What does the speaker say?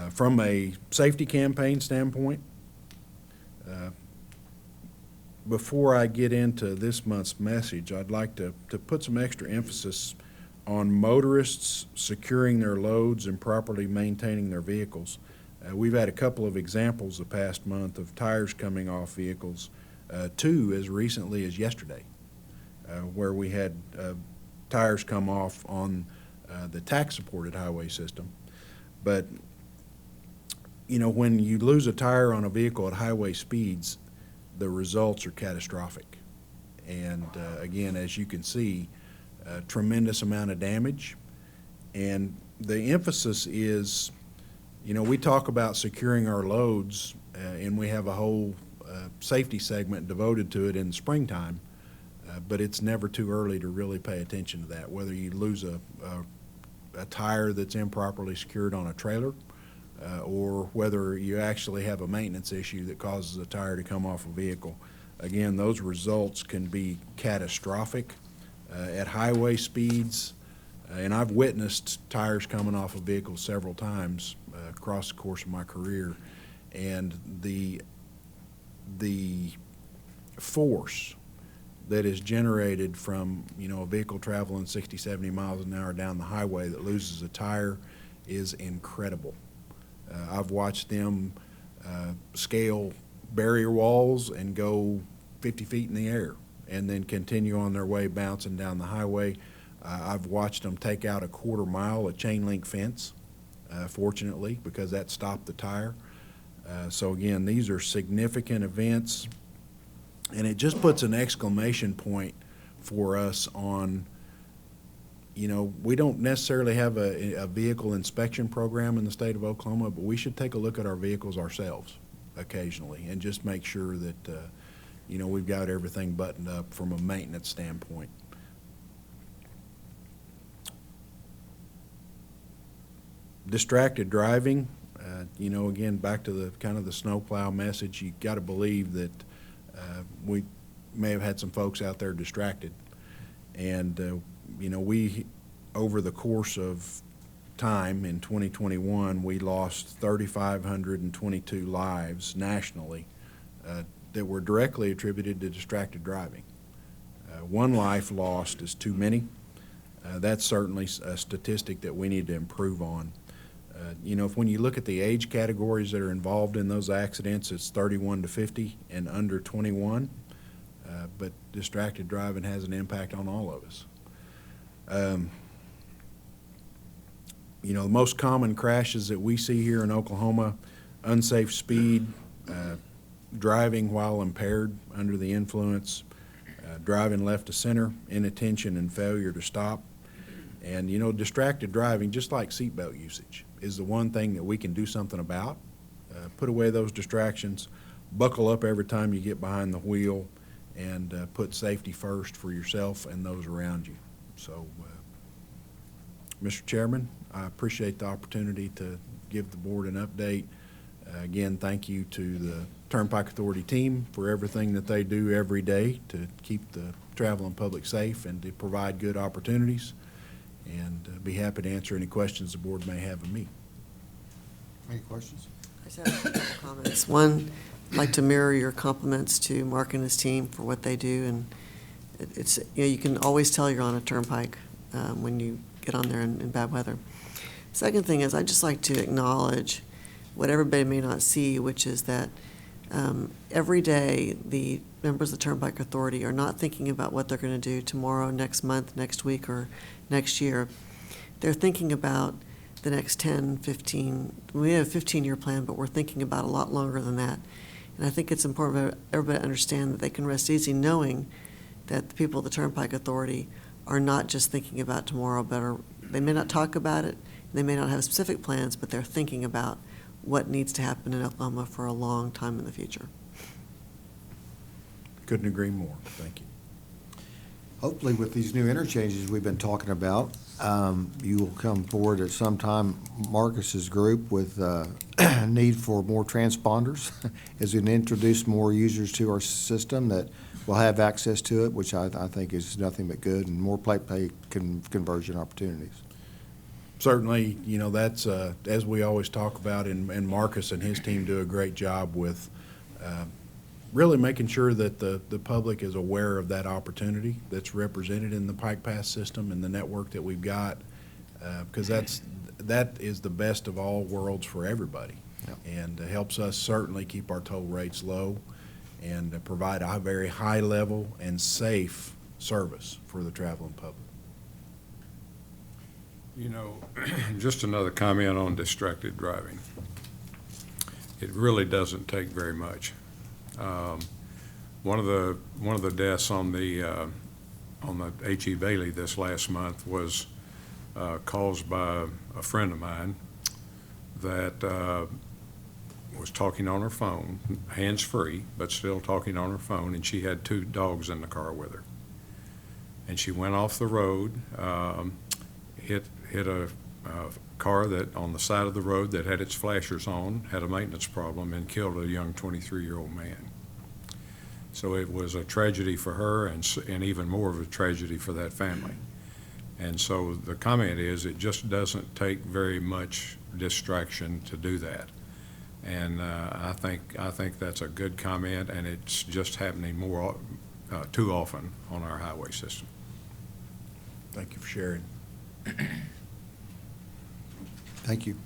From a safety campaign standpoint, before I get into this month's message, I'd like to put some extra emphasis on motorists securing their loads and properly maintaining their vehicles. We've had a couple of examples the past month of tires coming off vehicles, two as recently as yesterday, where we had tires come off on the tax-supported highway system. But, you know, when you lose a tire on a vehicle at highway speeds, the results are catastrophic. And again, as you can see, a tremendous amount of damage. And the emphasis is, you know, we talk about securing our loads, and we have a whole safety segment devoted to it in the springtime, but it's never too early to really pay attention to that, whether you lose a tire that's improperly secured on a trailer, or whether you actually have a maintenance issue that causes a tire to come off a vehicle. Again, those results can be catastrophic at highway speeds, and I've witnessed tires coming off of vehicles several times across the course of my career, and the force that is generated from, you know, a vehicle traveling 60, 70 miles an hour down the highway that loses a tire is incredible. I've watched them scale barrier walls and go 50 feet in the air and then continue on their way bouncing down the highway. I've watched them take out a quarter mile of chain link fence, fortunately, because that stopped the tire. So again, these are significant events, and it just puts an exclamation point for us on, you know, we don't necessarily have a vehicle inspection program in the state of Oklahoma, but we should take a look at our vehicles ourselves occasionally and just make sure that, you know, we've got everything buttoned up from a maintenance standpoint. Distracted driving, you know, again, back to the kind of the snowplow message, you got to believe that we may have had some folks out there distracted. And, you know, we, over the course of time in 2021, we lost 3,522 lives nationally that were directly attributed to distracted driving. One life lost is too many. That's certainly a statistic that we need to improve on. You know, when you look at the age categories that are involved in those accidents, it's 31 to 50 and under 21. But distracted driving has an impact on all of us. You know, the most common crashes that we see here in Oklahoma: unsafe speed, driving while impaired, under the influence, driving left to center, inattention and failure to stop. And, you know, distracted driving, just like seatbelt usage, is the one thing that we can do something about. Put away those distractions, buckle up every time you get behind the wheel, and put safety first for yourself and those around you. So, Mr. Chairman, I appreciate the opportunity to give the board an update. Again, thank you to the Turnpike Authority team for everything that they do every day to keep the traveling public safe and to provide good opportunities. And be happy to answer any questions the board may have of me. Any questions? I just have a couple comments. One, I'd like to mirror your compliments to Mark and his team for what they do. And it's, you know, you can always tell you're on a turnpike when you get on there in bad weather. Second thing is, I'd just like to acknowledge what everybody may not see, which is that every day the members of the Turnpike Authority are not thinking about what they're going to do tomorrow, next month, next week, or next year. They're thinking about the next 10, 15, we have a 15-year plan, but we're thinking about a lot longer than that. And I think it's important for everybody to understand that they can rest easy knowing that the people of the Turnpike Authority are not just thinking about tomorrow, but they may not talk about it, they may not have specific plans, but they're thinking about what needs to happen in Oklahoma for a long time in the future. Couldn't agree more. Thank you. Hopefully with these new interchanges we've been talking about, you will come forward at some time, Marcus's group, with need for more transponders as we introduce more users to our system that will have access to it, which I think is nothing but good, and more plate pay conversion opportunities. certainly, you know, that's, as we always talk about, and Marcus and his team do a great job with really making sure that the public is aware of that opportunity that's represented in the Pike Pass system and the network that we've got, because that is the best of all worlds for everybody. Yep. And helps us certainly keep our toll rates low and provide a very high level and safe service for the traveling public. You know, just another comment on distracted driving. It really doesn't take very much. One of the deaths on the H.E. Bailey this last month was caused by a friend of mine that was talking on her phone, hands-free, but still talking on her phone, and she had 2 dogs in the car with her. And she went off the road, hit a car that on the side of the road that had its flashers on, had a maintenance problem, and killed a young 23-year-old man. So it was a tragedy for her, and even more of a tragedy for that family. And so the comment is, it just doesn't take very much distraction to do that. And I think that's a good comment, and it's just happening too often on our highway system. Thank you for sharing. Thank you.